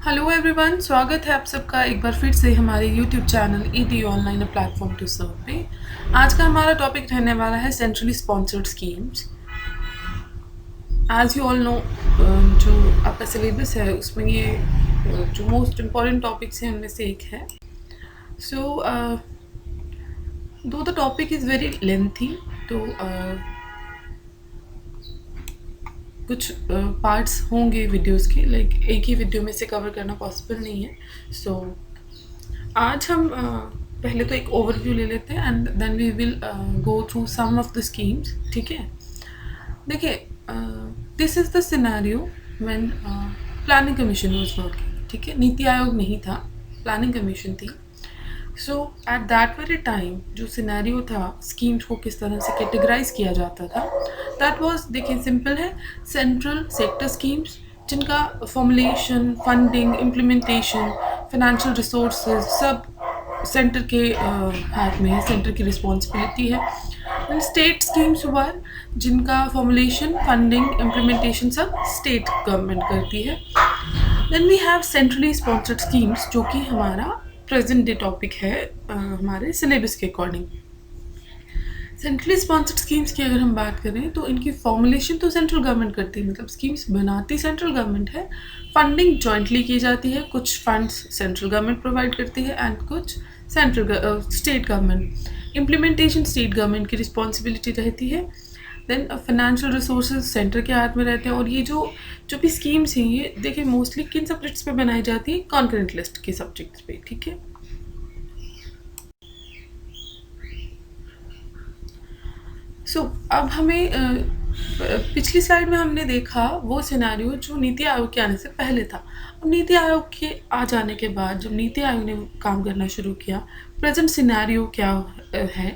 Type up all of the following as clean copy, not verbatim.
Hello everyone, स्वागत है आप सबका एक बार फिर से हमारे YouTube channel ET online a platform to serve पे। आज का हमारा टॉपिक रहने वाला है centrally sponsored schemes. As you all know, जो आपका सिलेबस है उसमें ये जो मोस्ट इम्पॉर्टेंट टॉपिक्स हैं उनमें से एक है। सो दो the topic is very lengthy, तो कुछ पार्ट्स होंगे वीडियोस के, लाइक एक ही वीडियो में से कवर करना पॉसिबल नहीं है। सो आज हम पहले तो एक ओवरव्यू ले लेते हैं and then we will go through some of the schemes. ठीक है, देखिए, this is the scenario when planning commission was working. ठीक है, नीति आयोग नहीं था, प्लानिंग कमीशन थी। So at that very time जो सिनेरियो था, स्कीम्स को किस तरह से कैटेगराइज किया जाता था, दैट वाज, देखिए सिंपल है, सेंट्रल सेक्टर स्कीम्स जिनका formulation, funding, implementation, financial resources सब सेंटर के हाथ में है, सेंटर की रिस्पॉन्सिबिलिटी है। एंड स्टेट स्कीम्स हुआ जिनका फॉर्मुलेशन, फंडिंग, इम्प्लीमेंटेशन सब स्टेट गवर्नमेंट करती है। Then we have centrally sponsored schemes, जो कि हमारा प्रेजेंट डे टॉपिक है हमारे सिलेबस के अकॉर्डिंग। सेंट्रली स्पॉन्सर्ड स्कीम्स की अगर हम बात करें तो इनकी फॉर्मुलेशन तो सेंट्रल गवर्नमेंट करती है, मतलब स्कीम्स बनाती सेंट्रल गवर्नमेंट है। फंडिंग जॉइंटली की जाती है, कुछ फंड्स सेंट्रल गवर्नमेंट प्रोवाइड करती है एंड कुछ state government. Implementation state government की रिस्पॉन्सिबिलिटी रहती है। देन फाइनेंशियल रिसोर्सेज सेंटर के हाथ में रहते हैं। और ये जो जो भी स्कीम्स हैं, ये देखिए मोस्टली किन सब्जेक्ट्स पे बनाई जाती है, कॉन्करेंट लिस्ट के सब्जेक्ट्स पे। ठीक है, अब हमें पिछली स्लाइड में हमने देखा वो सिनेरियो जो नीति आयोग के आने से पहले था। अब नीति आयोग के आ जाने के बाद जब नीति आयोग ने काम करना शुरू किया, प्रेजेंट सिनेरियो क्या है,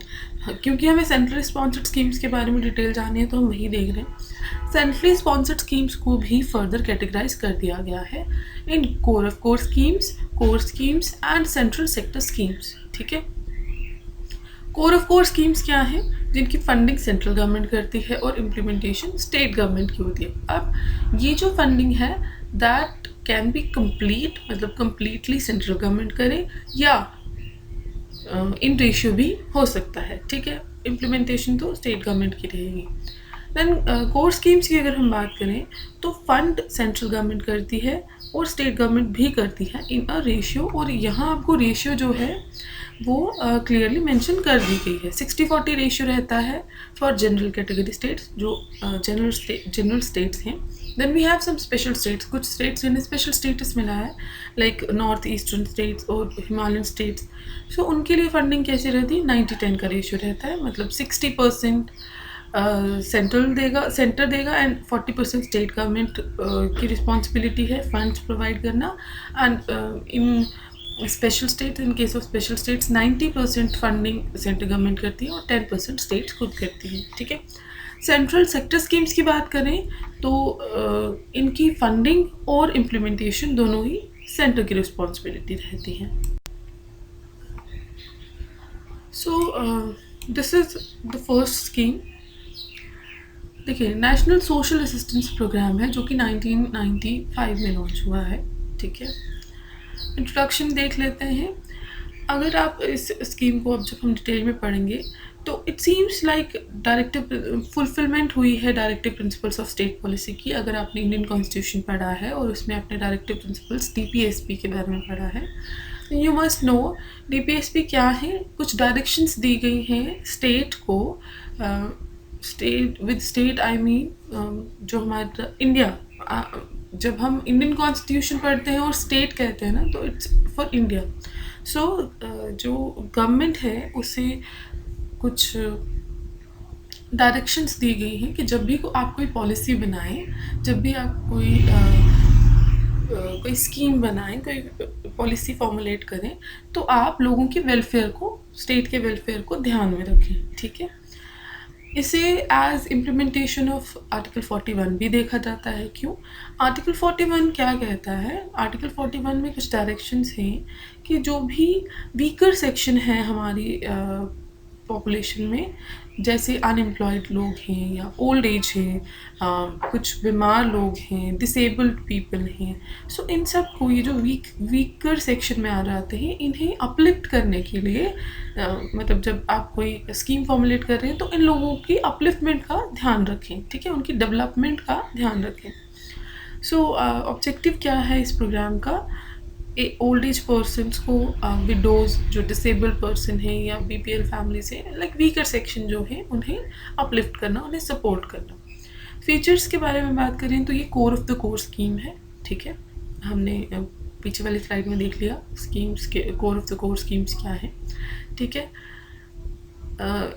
क्योंकि हमें सेंट्रली स्पॉन्सर्ड स्कीम्स के बारे में डिटेल जाननी है तो हम वही देख रहे हैं। सेंट्रली स्पॉन्सर्ड स्कीम्स को भी फर्दर कैटेगराइज कर दिया गया है in core of core schemes and central sector schemes. ठीक है, कोर ऑफ कोर स्कीम्स क्या हैं, जिनकी फंडिंग सेंट्रल गवर्नमेंट करती है और इम्प्लीमेंटेशन स्टेट गवर्नमेंट की होती है। अब ये जो फंडिंग है दैट कैन बी कंप्लीट, मतलब कंप्लीटली सेंट्रल गवर्नमेंट करे या इन रेशियो भी हो सकता है। ठीक है, इम्प्लीमेंटेशन तो स्टेट गवर्नमेंट की रहेगी। देन कोर स्कीम्स की अगर हम बात करें तो फंड सेंट्रल गवर्नमेंट करती है और स्टेट गवर्नमेंट भी करती है इन अ रेशियो। और यहाँ आपको रेशियो जो है वो क्लियरली मेंशन कर दी गई है। 60-40 रेशियो रहता है फॉर जनरल कैटेगरी स्टेट्स, जो जनरल स्टेट्स हैं। Then we have some special states, कुछ स्टेट्स जिन्हें स्पेशल स्टेटस मिला है, लाइक नॉर्थ ईस्टर्न स्टेट्स और हिमालयन स्टेट्स। सो उनके लिए फंडिंग कैसी रहती है, 90-10 का रेशियो रहता है, मतलब 60% सेंटर देगा एंड 40% स्टेट गवर्नमेंट की रिस्पॉन्सिबिलिटी है फंड्स प्रोवाइड करना। And in special state, in case of special states 90% funding central government करती है और 10% स्टेट्स खुद करती है। ठीक है, सेंट्रल सेक्टर स्कीम्स की बात करें तो इनकी फंडिंग और इम्प्लीमेंटेशन दोनों ही सेंटर की रिस्पॉन्सिबिलिटी रहती है। So this is the first scheme. देखिए, नेशनल सोशल असिस्टेंस प्रोग्राम है जो कि 1995 में लॉन्च हुआ है। ठीक है, इंट्रोडक्शन देख लेते हैं। अगर आप इस स्कीम को अब जब हम डिटेल में पढ़ेंगे तो it seems like directive fulfilment हुई है directive principles of state policy की। अगर आपने इंडियन कॉन्स्टिट्यूशन पढ़ा है और उसमें आपने डायरेक्टिव प्रिंसिपल्स डीपीएसपी के बारे में पढ़ा है, यू मस्ट नो डीपीएसपी क्या है। कुछ डायरेक्शंस दी गई हैं स्टेट को, स्टेट आई मीन जो हमारा इंडिया, जब हम इंडियन कॉन्स्टिट्यूशन पढ़ते हैं और स्टेट कहते हैं ना, तो इट्स फॉर इंडिया। सो जो गवर्नमेंट है उसे कुछ डायरेक्शंस दी गई हैं कि जब भी आप कोई पॉलिसी बनाएं, जब भी आप कोई स्कीम बनाएं, कोई पॉलिसी फॉर्मुलेट करें, तो आप लोगों के वेलफेयर को, स्टेट के वेलफेयर को ध्यान में रखें। ठीक है, इसे एज इम्प्लीमेंटेशन ऑफ आर्टिकल 41 भी देखा जाता है। क्यों? आर्टिकल 41 क्या कहता है? आर्टिकल 41 में कुछ डायरेक्शंस हैं कि जो भी वीकर सेक्शन है हमारी पॉपुलेशन में, जैसे अनएम्प्लॉयड लोग हैं या ओल्ड एज है, कुछ बीमार लोग हैं, डिसेबल्ड पीपल हैं, सो इन सब को, ये जो वीकर सेक्शन में आ जाते हैं, इन्हें अपलिफ्ट करने के लिए मतलब जब आप कोई स्कीम फॉर्मुलेट कर रहे हैं तो इन लोगों की अपलिफ्टमेंट का ध्यान रखें, ठीक है, उनकी डेवलपमेंट का ध्यान रखें। सो ऑब्जेक्टिव क्या है इस प्रोग्राम का? ओल्ड एज पर्सनस को, विडोज़ जो डिसेबल्ड पर्सन है या बीपीएल फैमिली से, लाइक वीकर सेक्शन जो है, उन्हें अपलिफ्ट करना, उन्हें सपोर्ट करना। फीचर्स के बारे में बात करें तो ये core of the core scheme है, ठीक है। हमने पीछे वाली स्लाइड में देख लिया स्कीम्स के core of the core schemes क्या है, ठीक है।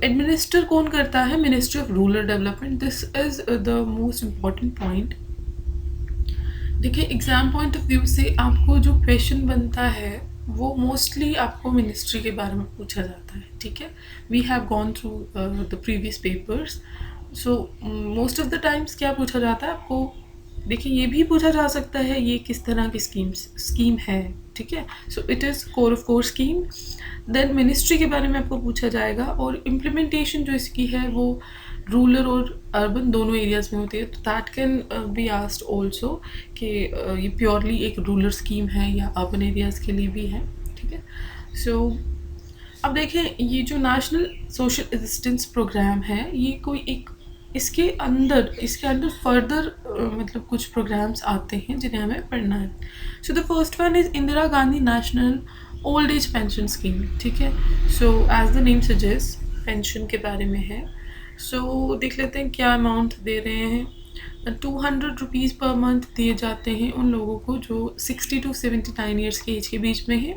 एडमिनिस्टर कौन करता है? Ministry of rural development. This is the most important point. देखिए, एग्ज़ाम पॉइंट ऑफ व्यू से आपको जो क्वेश्चन बनता है वो मोस्टली आपको मिनिस्ट्री के बारे में पूछा जाता है, ठीक है। We have gone through the previous papers, so most of the times क्या पूछा जाता है आपको? देखिए, ये भी पूछा जा सकता है ये किस तरह की स्कीम है, ठीक है। So it is core of core scheme. Then ministry के बारे में आपको पूछा जाएगा, और इम्प्लीमेंटेशन जो इसकी है वो रूरल और अर्बन दोनों एरियाज़ में होती है, तो that can be asked also कि ये प्योरली एक रूरल स्कीम है या अर्बन एरियाज़ के लिए भी है, ठीक है। सो अब देखें, ये जो नेशनल सोशल असिस्टेंस प्रोग्राम है, ये कोई एक इसके अंदर फर्दर मतलब कुछ प्रोग्राम्स आते हैं जिन्हें हमें पढ़ना है। So the first one is Indira Gandhi national old age pension scheme, ठीक है। So as the name suggest, pension के बारे में है। सो देख लेते हैं क्या अमाउंट दे रहे हैं। 200 रुपीज़ पर मंथ दिए जाते हैं उन लोगों को जो 60 to 79 ईयर्स के एज के बीच में है।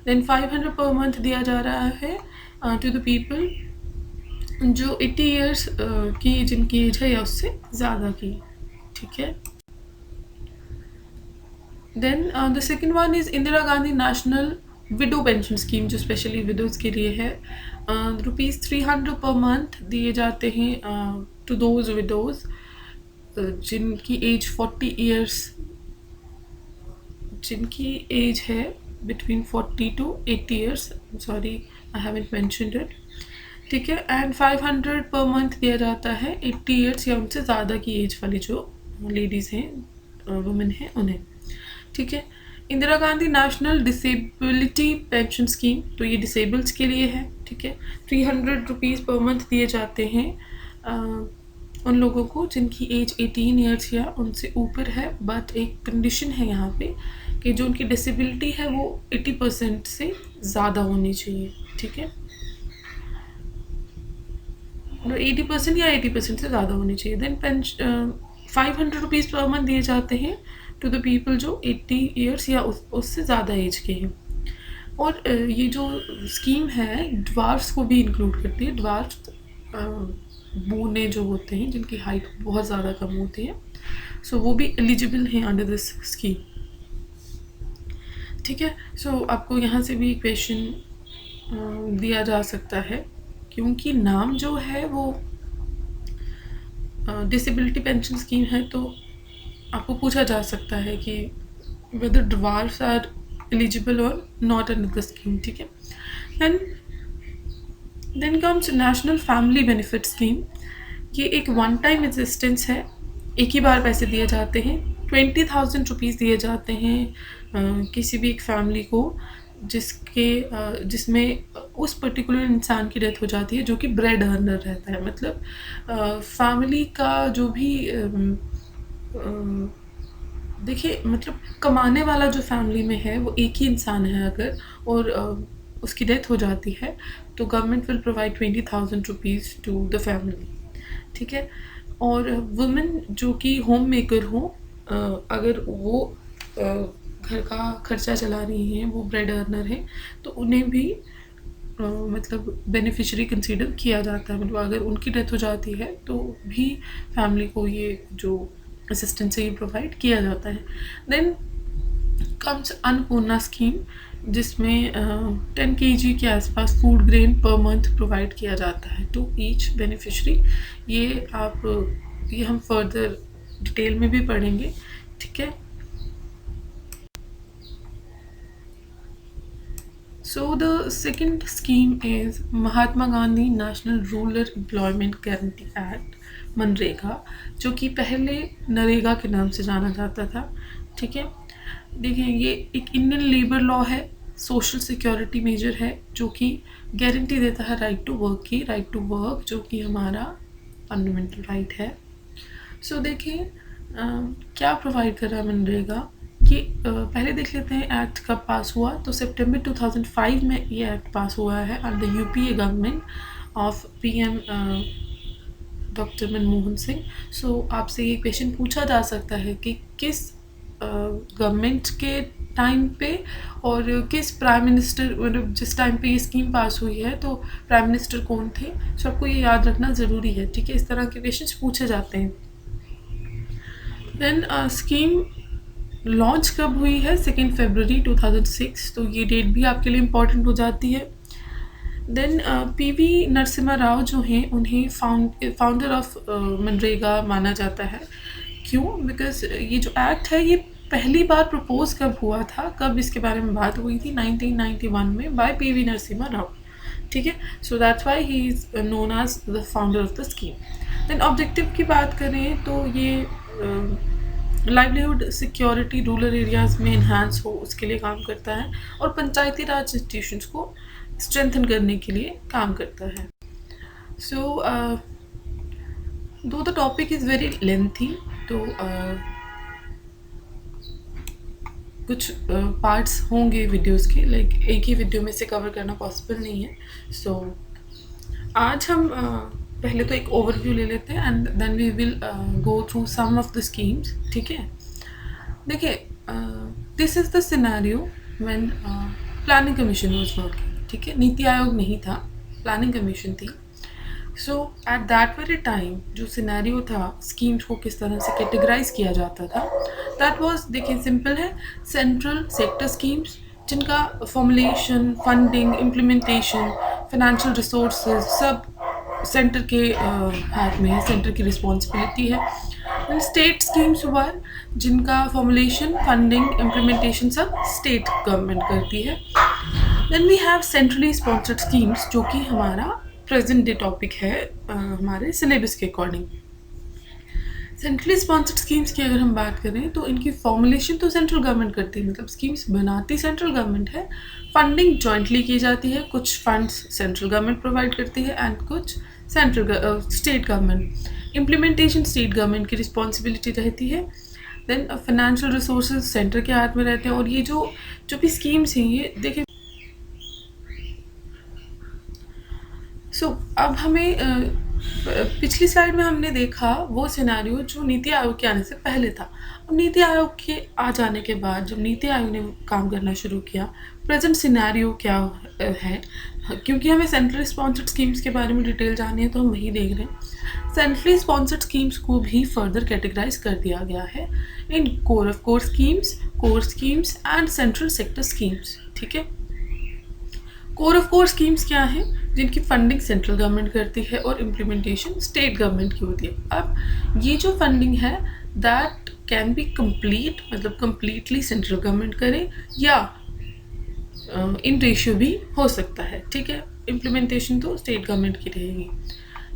देन 500 पर मंथ दिया जा रहा है टू द पीपल जो 80 ईयर्स की, जिनकी एज है या उससे ज़्यादा की, ठीक है। Then the second one is Indira Gandhi national widow pension scheme, जो स्पेशली विडोज़ के लिए है। ₹300 पर मंथ दिए जाते हैं टू दोज विडोज़ जिनकी एज 40 ईयर्स, जिनकी एज है between 40 to 80 years, sorry I haven't mentioned it, ठीक है। एंड 500 पर मंथ दिया जाता है 80 ईयर्स या उनसे ज़्यादा की एज वाली जो लेडीज़ हैं, वुमेन हैं, उन्हें, ठीक है। Indira Gandhi national disability pension scheme, तो ये डिसेबल्स के लिए है, ठीक है। 300 रुपीज़ पर मंथ दिए जाते हैं उन लोगों को जिनकी एज 18 ईयर्स या उनसे ऊपर है, बट एक कंडीशन है यहाँ पे कि जो उनकी डिसेबिलिटी है वो 80% से ज़्यादा होनी चाहिए, ठीक है। 80% या 80% से ज़्यादा होनी चाहिए। देन 500 रुपीज़ पर मंथ दिए जाते हैं टू द पीपल जो 80 ईयर्स या उससे ज़्यादा एज के हैं। और ये जो स्कीम है ड्वार्फ्स को भी इंक्लूड करती है। ड्वार्फ्स बूढ़े जो होते हैं जिनकी हाइट बहुत ज़्यादा कम होती है, सो वो भी एलिजिबल हैं अंडर दिस स्कीम, ठीक है। सो आपको यहाँ से भी क्वेश्चन दिया जा सकता है, क्योंकि नाम जो है वो डिसेबिलिटी पेंशन स्कीम है, तो आपको पूछा जा सकता है कि वेदर ड्वार्फ्स आर एलिजिबल और नॉट अंडर द स्कीम, ठीक है। Then comes national family benefit scheme. ये एक वन टाइम असिस्टेंस है, एक ही बार पैसे दिए जाते हैं। 20,000 रुपीज़ दिए जाते हैं किसी भी एक फैमिली को जिसमें उस पर्टिकुलर इंसान की डेथ हो जाती है जो कि ब्रेड अर्नर रहता है, मतलब फैमिली का जो भी देखिए, मतलब कमाने वाला जो फैमिली में है वो एक ही इंसान है अगर, और उसकी डेथ हो जाती है तो government will provide 20,000 rupees to the family, ठीक है। और वुमेन जो कि होम मेकर हो, अगर वो घर का खर्चा चला रही हैं, वो ब्रेड अर्नर है, तो उन्हें भी मतलब बेनिफिशियरी कंसीडर किया जाता है। मतलब अगर उनकी डेथ हो जाती है तो भी फैमिली को ये जो असिस्टेंस है ये प्रोवाइड किया जाता है। देन कम्स अन्नपूर्णा स्कीम, जिसमें 10 kg के आसपास food grain per month provide किया जाता है टू ईच बेनिफिशरी। ये हम फर्दर डिटेल में भी पढ़ेंगे, ठीक है। So the second scheme is Mahatma Gandhi National Rural Employment Guarantee Act MNREGA, जो कि पहले नरेगा के नाम से जाना जाता था। ठीक है, देखिए ये एक इंडियन लेबर लॉ है, सोशल सिक्योरिटी मेजर है, जो कि गारंटी देता है राइट टू वर्क की, राइट टू वर्क जो कि हमारा फंडामेंटल राइट है। सो देखिए क्या प्रोवाइड कर रहा है मनरेगा कि पहले देख लेते हैं एक्ट कब पास हुआ। तो सितंबर 2005 में ये एक्ट पास हुआ है under UPA government of PM doctor Manmohan Singh. So आपसे ये क्वेश्चन पूछा जा सकता है कि किस गवर्नमेंट के टाइम पे और किस प्राइम मिनिस्टर, मतलब जिस टाइम पे ये स्कीम पास हुई है तो प्राइम मिनिस्टर कौन थे। सो आपको ये याद रखना ज़रूरी है। ठीक है, इस तरह के क्वेश्चंस पूछे जाते हैं। देन स्कीम लॉन्च कब हुई है? 2 फरवरी 2006। तो ये डेट भी आपके लिए इम्पॉर्टेंट हो जाती है। देन पीवी नरसिम्हा राव जो हैं उन्हें फाउंडर ऑफ मनरेगा माना जाता है। क्यों? बिकॉज ये जो एक्ट है ये पहली बार प्रपोज कब हुआ था, कब इसके बारे में बात हुई थी? 1991 में बाय पीवी नरसिम्हा राव। ठीक है, so that's why he is known as the founder of the scheme. Then objective की बात करें तो ये लाइवलीहुड सिक्योरिटी रूरल एरियाज़ में इन्हांस हो उसके लिए काम करता है और पंचायती राज इंस्टीट्यूशंस को स्ट्रेंथन करने के लिए काम करता है। सो दो the topic is very lengthy, तो कुछ पार्ट्स होंगे वीडियोस के, लाइक एक ही वीडियो में से कवर करना पॉसिबल नहीं है। सो आज हम पहले तो एक ओवरव्यू ले लेते हैं and then we will go through some of the schemes. ठीक है, देखिए this is the scenario when planning commission was working. ठीक है, नीति आयोग नहीं था, प्लानिंग कमीशन थी। So at that very time जो सिनेरियो था स्कीम्स को किस तरह से कैटेगराइज किया जाता था, दैट वाज, देखिए सिंपल है, सेंट्रल सेक्टर स्कीम्स जिनका formulation, funding, implementation, financial resources सब सेंटर के हाथ में है, सेंटर की रिस्पॉन्सिबिलिटी है। स्टेट स्कीम्स हुआ जिनका फॉर्मुलेशन, फंडिंग, इम्प्लीमेंटेशन सब स्टेट गवर्नमेंट करती है। Then we have centrally sponsored schemes जो कि हमारा प्रेजेंट डे टॉपिक है हमारे सिलेबस के अकॉर्डिंग। सेंट्रली स्पॉन्सर्ड स्कीम्स की अगर हम बात करें तो इनकी फॉर्मुलेशन तो सेंट्रल गवर्नमेंट करती है, मतलब स्कीम्स बनाती सेंट्रल गवर्नमेंट है। फंडिंग जॉइंटली की जाती है, कुछ फंड्स सेंट्रल गवर्नमेंट प्रोवाइड करती है एंड कुछ state government. Implementation state government की रिस्पॉन्सिबिलिटी रहती है। देन फाइनेंशियल रिसोर्सेज सेंटर के हाथ में रहते हैं। और ये जो जो भी स्कीम्स हैं ये देखिए, सो अब हमें पिछली स्लाइड में हमने देखा वो सिनेरियो जो नीति आयोग के आने से पहले था। अब नीति आयोग के आ जाने के बाद जब नीति आयोग ने काम करना शुरू किया, प्रेजेंट सिनेरियो क्या है, क्योंकि हमें सेंट्रल स्पॉन्सर्ड स्कीम्स के बारे में डिटेल जाननी है तो हम वही देख रहे हैं। सेंट्रली स्पॉन्सर्ड स्कीम्स को भी फर्दर कैटेगराइज कर दिया गया है in core of core schemes and central sector schemes. ठीक है, कोर ऑफ कोर स्कीम्स क्या हैं? जिनकी फंडिंग सेंट्रल गवर्नमेंट करती है और इम्प्लीमेंटेशन स्टेट गवर्नमेंट की होती है। अब ये जो फंडिंग है दैट कैन बी कंप्लीट, मतलब कंप्लीटली सेंट्रल गवर्नमेंट करे या इन रेशियो भी हो सकता है। ठीक है, इम्प्लीमेंटेशन तो स्टेट गवर्नमेंट की रहेगी।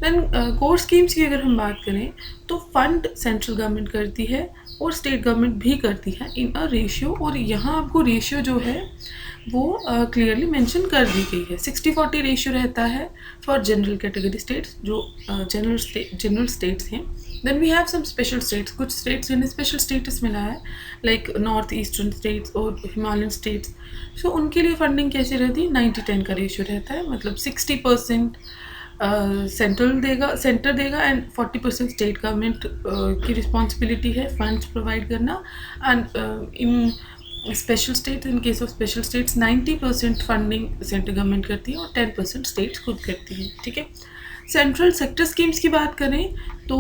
देन कोर स्कीम्स की अगर हम बात करें तो फंड सेंट्रल गवर्नमेंट करती है और स्टेट गवर्नमेंट भी करती है इन अ रेशियो। और यहाँ आपको रेशियो जो है वो क्लियरली मेंशन कर दी गई है। 60-40 रेशियो रहता है फॉर जनरल कैटेगरी स्टेट्स, जो जनरल स्टेट्स हैं। Then we have some special states, कुछ स्टेट्स जिन्हें स्पेशल स्टेटस मिला है लाइक नॉर्थ ईस्टर्न स्टेट्स और हिमालयन स्टेट्स। सो उनके लिए फंडिंग कैसी रहती है? 90-10 का रेशियो रहता है, मतलब 60% सेंटर देगा एंड 40% स्टेट गवर्नमेंट की रिस्पॉन्सिबिलिटी है फंड्स प्रोवाइड करना। And in special states, in case of special states 90% funding central government करती है और 10% स्टेट्स खुद करती है। ठीक है, सेंट्रल सेक्टर स्कीम्स की बात करें तो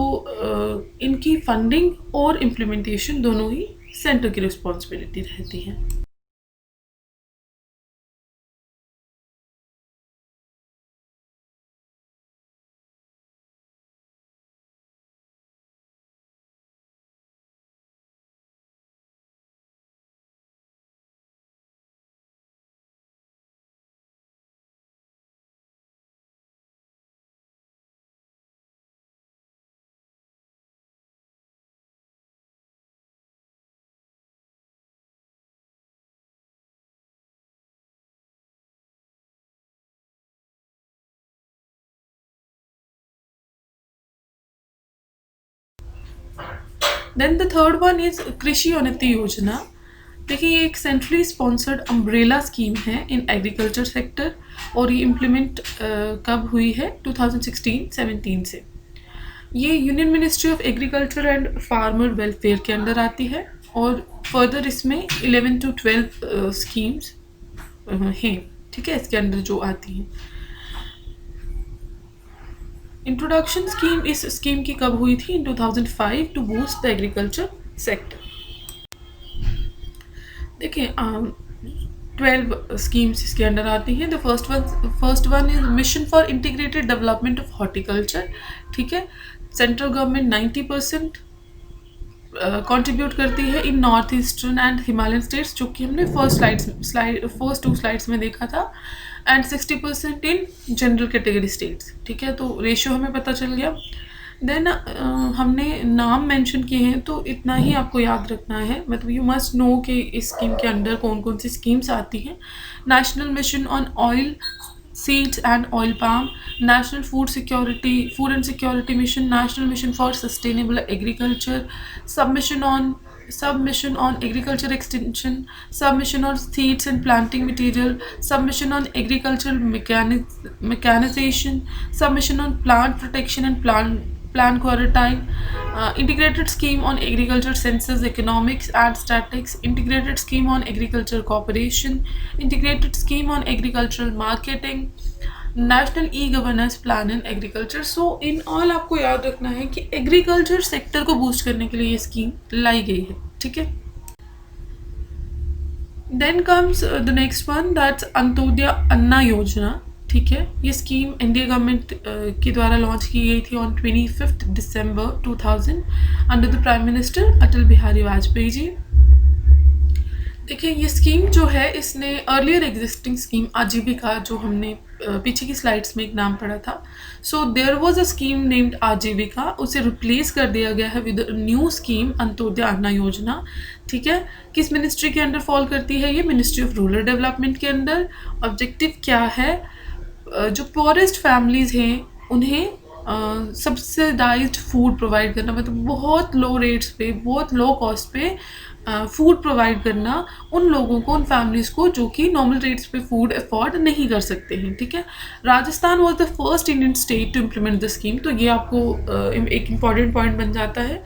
इनकी फंडिंग और इम्प्लीमेंटेशन दोनों ही सेंटर की रिस्पॉन्सिबिलिटी रहती है। Then the third one is Krishi Unnati योजना। देखिए ये एक सेंट्रली स्पॉन्सर्ड अम्ब्रेला स्कीम है इन एग्रीकल्चर सेक्टर और ये इम्प्लीमेंट कब हुई है 2016-17 से। ये union ministry of agriculture and farmer welfare के अंडर आती है और फर्दर इसमें 11 to 12 स्कीम्स हैं, ठीक है, इसके अंदर जो आती हैं। इंट्रोडक्शन स्कीम इस स्कीम की कब हुई थी? In 2005 to boost the agriculture sector. देखिए 12 स्कीम्स इसके अंडर आती हैं। The first one is mission for integrated development of horticulture, ठीक है। सेंट्रल गवर्नमेंट 90% कंट्रीब्यूट करती है in north eastern and Himalayan states, जो कि हमने फर्स्ट 2 स्लाइड्स में देखा था, एंड 60% इन जनरल कैटेगरी स्टेट्स, ठीक है। तो रेशियो हमें पता चल गया। देन हमने नाम मेंशन किए हैं तो इतना ही आपको याद रखना है, मतलब यू मस्ट नो कि इस स्कीम के अंडर कौन कौन सी स्कीम्स आती हैं। National mission on oil seeds and oil palm, national food and security mission, national mission for sustainable agriculture, submission on agriculture extension, submission on seeds and planting material, submission on agricultural mechanization, submission on plant protection and plant quarantine, integrated scheme on agriculture census economics and statistics, integrated scheme on agriculture cooperation, integrated scheme on agricultural marketing, national e governance plan in agriculture. So in all आपको याद रखना है कि agriculture sector को boost करने के लिए ये स्कीम लाई गई है, ठीक है। Then comes the next one, that's Antyodaya Anna Yojana, ठीक है। ये स्कीम इंडिया गवर्नमेंट के द्वारा लॉन्च की गई थी on 25 December 2000 under the prime minister Atal Bihari Vajpayee ji. देखिए ये स्कीम जो है इसने अर्लियर एग्जिस्टिंग स्कीम आजीविका, जो हमने पीछे की स्लाइड्स में एक नाम पढ़ा था, so there was a scheme named Aajeevika, उसे रिप्लेस कर दिया गया है with new scheme Antyodaya Anna Yojana, ठीक है। किस मिनिस्ट्री के अंडर फॉल करती है? ये मिनिस्ट्री ऑफ रूरल डेवलपमेंट के अंडर। ऑब्जेक्टिव क्या है? जो पुअरेस्ट फैमिलीज़ हैं उन्हें सब्सिडाइज्ड फूड प्रोवाइड करना, मतलब बहुत लो रेट्स पे, बहुत लो कॉस्ट पे फूड प्रोवाइड करना उन लोगों को, उन फैमिलीज़ को जो कि नॉर्मल रेट्स पे फूड अफोर्ड नहीं कर सकते हैं, ठीक है। Rajasthan was the first Indian state to implement the scheme, तो ये आपको एक इम्पॉर्टेंट पॉइंट बन जाता है।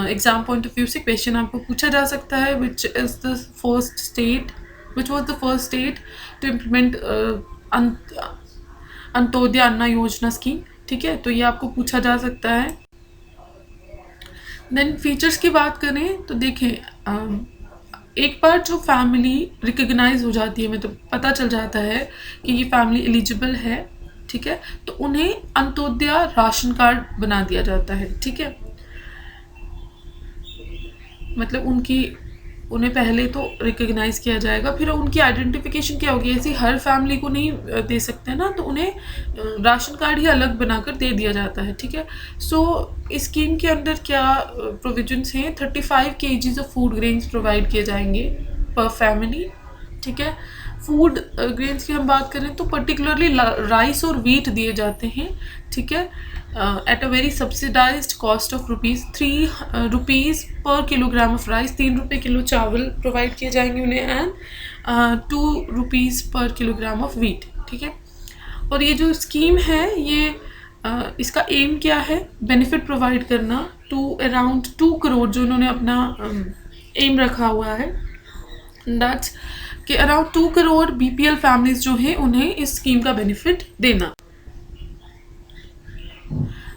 एग्जाम पॉइंट ऑफ व्यू से क्वेश्चन आपको पूछा जा सकता है, which was the first state to implement Antyodaya Anna Yojana scheme, ठीक है। तो ये आपको पूछा जा सकता है। देन फीचर्स की बात करें तो देखें, एक बार जो फैमिली रिकग्नाइज हो जाती है, मतलब पता चल जाता है कि ये फैमिली एलिजिबल है, ठीक है, तो उन्हें अंत्योदय राशन कार्ड बना दिया जाता है, ठीक है। मतलब उन्हें पहले तो रिकग्नाइज किया जाएगा, फिर उनकी आइडेंटिफिकेशन क्या होगी, ऐसी हर फैमिली को नहीं दे सकते ना, तो उन्हें राशन कार्ड ही अलग बनाकर दे दिया जाता है, ठीक है। सो इस स्कीम के अंदर क्या प्रोविजंस हैं? 35 kgs of food grains provide किए जाएंगे पर फैमिली, ठीक है। फूड ग्रेन्स की हम बात करें तो पर्टिकुलरली राइस और वीट दिए जाते हैं, ठीक है, at a very subsidised cost of ₹3 पर किलोग्राम ऑफ राइस, 3 रुपये किलो चावल प्रोवाइड किए जाएंगे उन्हें, एंड ₹2 पर किलोग्राम ऑफ वीट, ठीक है। और ये जो स्कीम है ये इसका एम क्या है? बेनिफिट प्रोवाइड करना टू अराउंड 2 करोड़, जो उन्होंने अपना एम रखा हुआ है, दैट्स कि अराउंड 2 करोड़ BPL फैमिलीज जो हैं उन्हें इस स्कीम का बेनिफिट देना।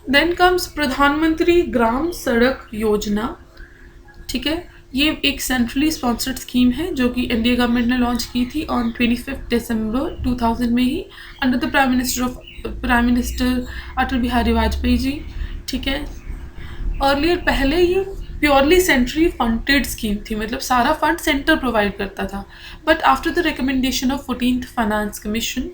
देन कम्स प्रधानमंत्री ग्राम सड़क योजना, ठीक है। ये एक सेंट्रली स्पॉन्सर्ड स्कीम है जो कि इंडिया गवर्नमेंट ने लॉन्च की थी ऑन 25 दिसंबर 2000 में ही under the prime minister Atal Bihari Vajpayee जी, ठीक है। अर्लियर पहले ये प्योरली सेंट्रली फंडेड स्कीम थी, मतलब सारा फंड सेंटर प्रोवाइड करता था, but after the recommendation of 14th finance commission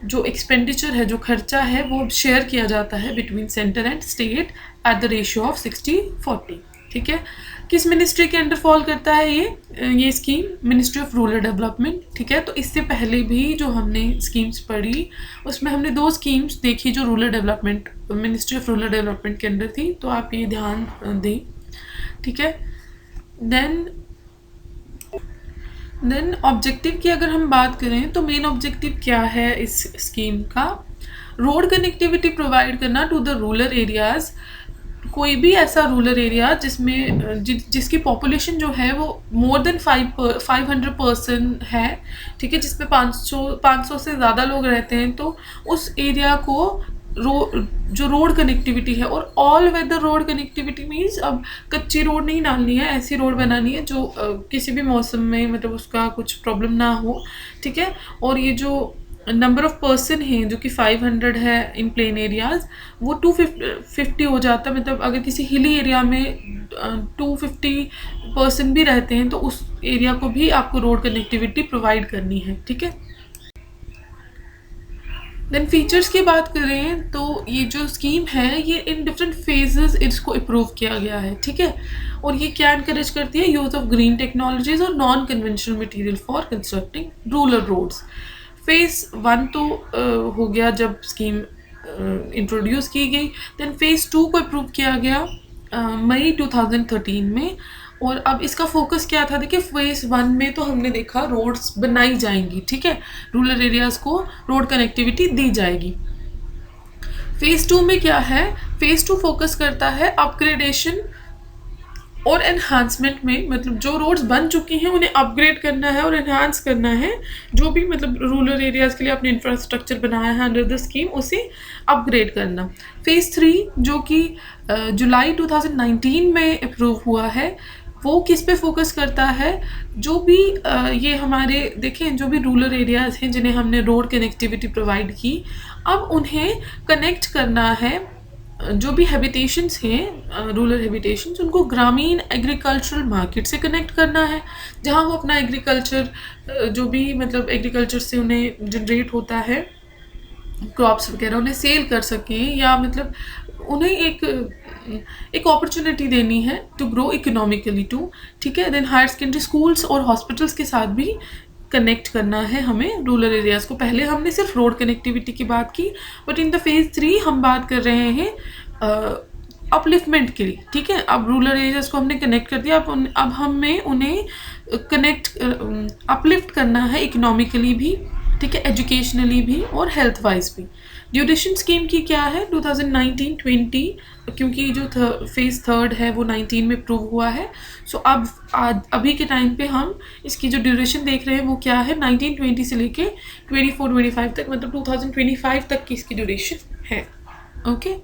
जो एक्सपेंडिचर है, जो खर्चा है, वो शेयर किया जाता है between centre and state at the ratio of 60-40, ठीक है। किस मिनिस्ट्री के अंडर फॉल करता है ये scheme? Ministry of rural development, ठीक है। तो इससे पहले भी जो हमने स्कीम्स पढ़ी उसमें हमने 2 स्कीम्स देखी जो rural development, ministry of rural development के अंडर थी, तो आप ये ध्यान दें। ठीक है। देन ऑब्जेक्टिव की अगर हम बात करें तो मेन ऑब्जेक्टिव क्या है इस स्कीम का, रोड कनेक्टिविटी प्रोवाइड करना टू द रूरल एरियाज़। कोई भी ऐसा रूरल एरिया जिसमें जिसकी पॉपुलेशन जो है वो मोर देन 500% है, ठीक है, जिसमें 500 से ज़्यादा लोग रहते हैं, तो उस एरिया को जो रोड कनेक्टिविटी है, और all weather road connectivity means अब कच्ची रोड नहीं डालनी है, ऐसी रोड बनानी है जो किसी भी मौसम में मतलब उसका कुछ प्रॉब्लम ना हो, ठीक है। और ये जो नंबर ऑफ पर्सन हैं जो कि 500 है इन प्लेन एरियाज, वो 250 हो जाता है, मतलब अगर किसी हिली एरिया में 250 पर्सन भी रहते हैं तो उस एरिया को भी आपको रोड कनेक्टिविटी प्रोवाइड करनी है, ठीक है। देन फीचर्स की बात करें तो ये जो स्कीम है ये इन डिफरेंट फेजेस इसको अप्रूव किया गया है, ठीक है। और ये क्या इनकरेज करती है, यूज ऑफ ग्रीन टेक्नोलॉजीज और non conventional material for constructing rural roads. Phase 1 तो हो गया जब स्कीम इंट्रोड्यूस की गई। देन फेज़ 2 को अप्रूव किया गया मई 2013 में। और अब इसका फोकस क्या था, देखिए फेज़ 1 में तो हमने देखा रोड्स बनाई जाएंगी, ठीक है, रूरल एरियाज़ को रोड कनेक्टिविटी दी जाएगी। फेज़ 2 में क्या है, फेज़ 2 फोकस करता है अपग्रेडेशन और एनहांसमेंट में, मतलब जो रोड्स बन चुकी हैं उन्हें अपग्रेड करना है और एनहांस करना है। जो भी मतलब रूरल एरियाज़ के लिए आपने इंफ्रास्ट्रक्चर बनाया है अंडर द स्कीम, उसे अपग्रेड करना। फेज़ 3 जो कि जुलाई 2019 में अप्रूव हुआ है, वो किस पे फोकस करता है, जो भी ये हमारे देखें जो भी रूरल एरियाज़ हैं जिन्हें हमने रोड कनेक्टिविटी प्रोवाइड की, अब उन्हें कनेक्ट करना है, जो भी हैबिटेशंस हैं रूरल हैबिटेशंस, उनको ग्रामीण एग्रीकल्चरल मार्केट से कनेक्ट करना है, जहाँ वो अपना एग्रीकल्चर जो भी मतलब एग्रीकल्चर से उन्हें जनरेट होता है क्रॉप्स वगैरह, उन्हें सेल कर सकें, या मतलब उन्हें एक अपॉर्चुनिटी देनी है टू ग्रो इकोनॉमिकली टू, ठीक है। देन हायर सेकेंडरी स्कूल्स और हॉस्पिटल्स के साथ भी कनेक्ट करना है हमें रूरल एरियाज़ को। पहले हमने सिर्फ रोड कनेक्टिविटी की बात की, बट इन द फेज़ 3 हम बात कर रहे हैं अपलिफ्टमेंट के लिए, ठीक है। अब रूरल एरियाज़ को हमने कनेक्ट कर दिया, अब हमें उन्हें कनेक्ट अपलिफ्ट करना है इकोनॉमिकली भी, ठीक है, एजुकेशनली भी और हेल्थ वाइज भी। ड्यूरेशन स्कीम की क्या है, 2019-20, क्योंकि जो फेज़ 3 है वो 19 में अप्रूव हुआ है। सो अब अभी के टाइम पे हम इसकी जो ड्यूरेशन देख रहे हैं वो क्या है, 1920 से लेके 24-25 तक, मतलब 2025 तक की इसकी ड्यूरेशन है, ओके।